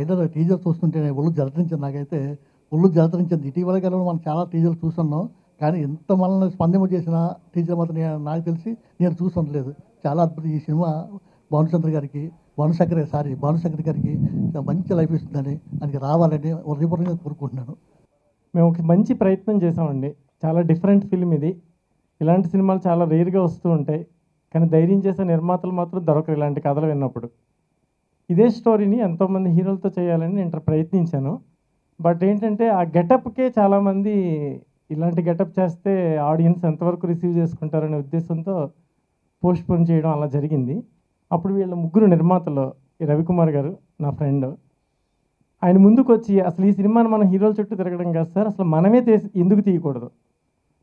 Trailer teaser చూస్తుంటే ఒళ్ళు జలతరించింది. నాకైతే ఒళ్ళు జలతరించింది. ఇటీవల కాలంలో మనం చాలా టీజర్లు చూస్తున్నాం, కానీ ఎంత మనల్ని స్పందింప చేసిన టీజర్ మాత్రం నాకు తెలిసి నేను చూసి ఉండలేదు. చాలా అద్భుతం. ఈ సినిమా భానుశంకర్ గారికి మంచి లైఫ్ ఇస్తుందని, ఆయనకి రావాలని హృదయపూర్వకంగా కోరుకుంటున్నాను. మేము ఒక మంచి ప్రయత్నం చేసామండి. చాలా డిఫరెంట్ ఫిల్మ్ ఇది. ఇలాంటి సినిమాలు చాలా రేర్గా వస్తూ ఉంటాయి, కానీ ధైర్యం చేసే నిర్మాతలు మాత్రం దొరకరు ఇలాంటి కథలు విన్నప్పుడు. ఇదే స్టోరీని ఎంతోమంది హీరోలతో చేయాలని నేను ప్రయత్నించాను. బట్ ఏంటంటే ఆ గెటప్కే చాలామంది ఇలాంటి గెటప్ చేస్తే ఆడియన్స్ ఎంతవరకు రిసీవ్ చేసుకుంటారనే ఉద్దేశంతో పోస్ట్పోన్ చేయడం అలా జరిగింది. అప్పుడు వీళ్ళ ముగ్గురు నిర్మాతలు, ఈ రవికుమార్ గారు నా ఫ్రెండ్, ఆయన ముందుకు వచ్చి అసలు ఈ సినిమాని మనం హీరోల చుట్టూ తిరగడం కాదు సార్, అసలు మనమే ఎందుకు తీయకూడదు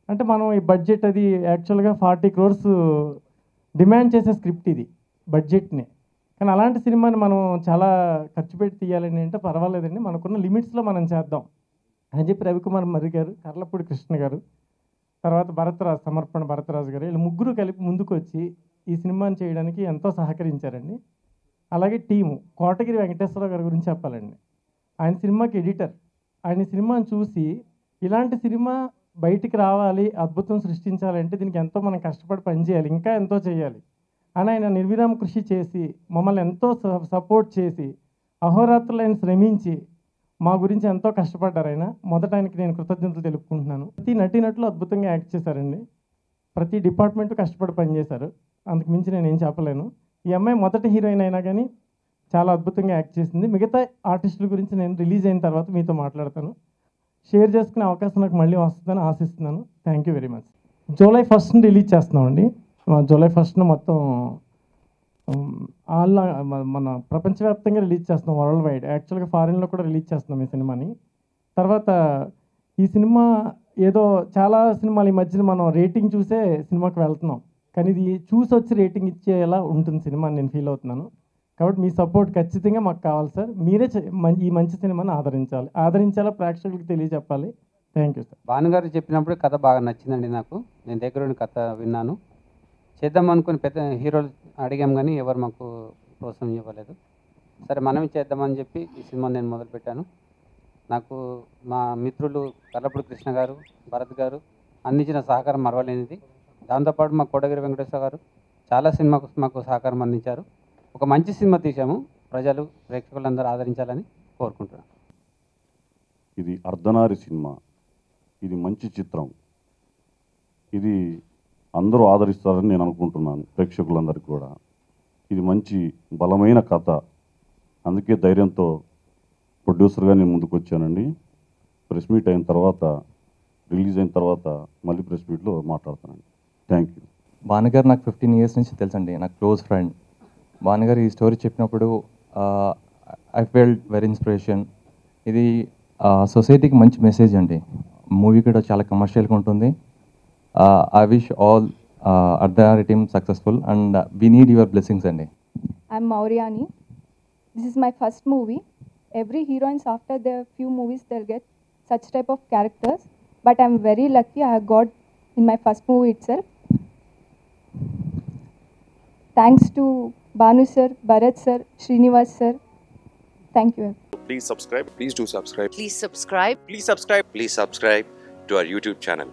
అంటే, మనం ఈ బడ్జెట్ అది యాక్చువల్గా 40 crores డిమాండ్ చేసే స్క్రిప్ట్ ఇది బడ్జెట్ని, కానీ అలాంటి సినిమాని మనం చాలా ఖర్చు పెట్టి తీయాలని అంటే పర్వాలేదండి, మనకున్న లిమిట్స్లో మనం చేద్దాం అని చెప్పి రవికుమార్ మర్రి గారు, కర్లపూడి కృష్ణ గారు, తర్వాత సమర్పణ భరతరాజు గారు, వీళ్ళు ముగ్గురు కలిపి ముందుకు వచ్చి ఈ సినిమాని చేయడానికి ఎంతో సహకరించారండి. అలాగే టీము కోటగిరి వెంకటేశ్వరరావు గారి గురించి చెప్పాలండి. ఆయన సినిమాకి ఎడిటర్. ఆయన సినిమాని చూసి ఇలాంటి సినిమా బయటికి రావాలి, అద్భుతం సృష్టించాలంటే దీనికి ఎంతో మనం కష్టపడి పనిచేయాలి, ఇంకా ఎంతో చేయాలి అని ఆయన నిర్విరామ కృషి చేసి మమ్మల్ని ఎంతో సపోర్ట్ చేసి అహోరాత్రులు ఆయన శ్రమించి మా గురించి ఎంతో కష్టపడ్డారు. ఆయన మొదట ఆయనకి నేను కృతజ్ఞతలు తెలుపుకుంటున్నాను. ప్రతి నటీనటులు అద్భుతంగా యాక్ట్ చేశారండి. ప్రతి డిపార్ట్మెంట్ కష్టపడి పనిచేశారు. అంతకు మించి నేను ఏం చెప్పలేను. ఈ అమ్మాయి మొదటి హీరోయిన్ అయినా కానీ చాలా అద్భుతంగా యాక్ట్ చేసింది. మిగతా ఆర్టిస్టుల గురించి నేను రిలీజ్ అయిన తర్వాత మీతో మాట్లాడతాను. షేర్ చేసుకునే అవకాశం నాకు మళ్ళీ వస్తుందని ఆశిస్తున్నాను. Thank you very much. July 1st release చేస్తున్నామండి. July 1st మొత్తం మన ప్రపంచవ్యాప్తంగా రిలీజ్ చేస్తున్నాం, వరల్డ్ వైడ్. యాక్చువల్గా ఫారిన్లో కూడా రిలీజ్ చేస్తున్నాం ఈ సినిమాని. తర్వాత ఈ సినిమా ఏదో చాలా సినిమాలు ఈ మధ్యన మనం రేటింగ్ చూసే సినిమాకి వెళ్తున్నాం, కానీ ఇది చూసి వచ్చి రేటింగ్ ఇచ్చేలా ఉంటుంది సినిమా అని నేను ఫీల్ అవుతున్నాను. కాబట్టి మీ సపోర్ట్ ఖచ్చితంగా మాకు కావాలి సార్. మీరే ఈ మంచి సినిమాని ఆదరించాలా, ప్రేక్షకులకు తెలియజెప్పాలి. Thank you sir. భానుగారు చెప్పినప్పుడు కథ బాగా నచ్చిందండి నాకు. నేను దగ్గరుండి కథ విన్నాను. చేద్దాం అనుకుని పెద్ద హీరోలు అడిగాం, కానీ ఎవరు మాకు ప్రోత్సాహం ఇవ్వలేదు. సరే మనమే చేద్దామని చెప్పి ఈ సినిమా నేను మొదలుపెట్టాను. నాకు మా మిత్రులు కర్లపూడి కృష్ణ గారు, భరత్ గారు అందించిన సహకారం మరవలేనిది. దాంతోపాటు మా కోటగిరి వెంకటేశ్వర గారు చాలా సినిమాకు మాకు సహకారం అందించారు. ఒక మంచి సినిమా తీసాము, ప్రజలు ప్రేక్షకులందరూ ఆదరించాలని కోరుకుంటున్నాను. ఇది అర్ధనారి సినిమా, ఇది మంచి చిత్రం, ఇది అందరూ ఆదరిస్తారని నేను అనుకుంటున్నాను, ప్రేక్షకులందరికీ కూడా. ఇది మంచి బలమైన కథ, అందుకే ధైర్యంతో ప్రొడ్యూసర్గా నేను ముందుకు వచ్చానండి. ప్రెస్ మీట్ అయిన తర్వాత, రిలీజ్ అయిన తర్వాత మళ్ళీ ప్రెస్ మీట్లో మాట్లాడతానండి. Thank you. భానుగారు నాకు 15 years నుంచి తెలుసండి, నాకు క్లోజ్ ఫ్రెండ్. భానుగారు ఈ స్టోరీ చెప్పినప్పుడు ఐ ఫెల్ట్ వెరీ ఇన్స్పిరేషన్. ఇది సొసైటీకి మంచి మెసేజ్ అండి. మూవీ కూడా చాలా కమర్షియల్గా ఉంటుంది. I wish all అర్ధనారి team successful and we need your blessings అండి. I'm Mauryani. This is my first movie. Every heroines after their few movies they'll get such type of characters, but I'm very lucky I have got in my first movie itself. Thanks to Banu sir, Bharat sir, Srinivas sir. Thank you. Please subscribe. Please do subscribe. Please subscribe. Please subscribe. Please subscribe to our YouTube channel.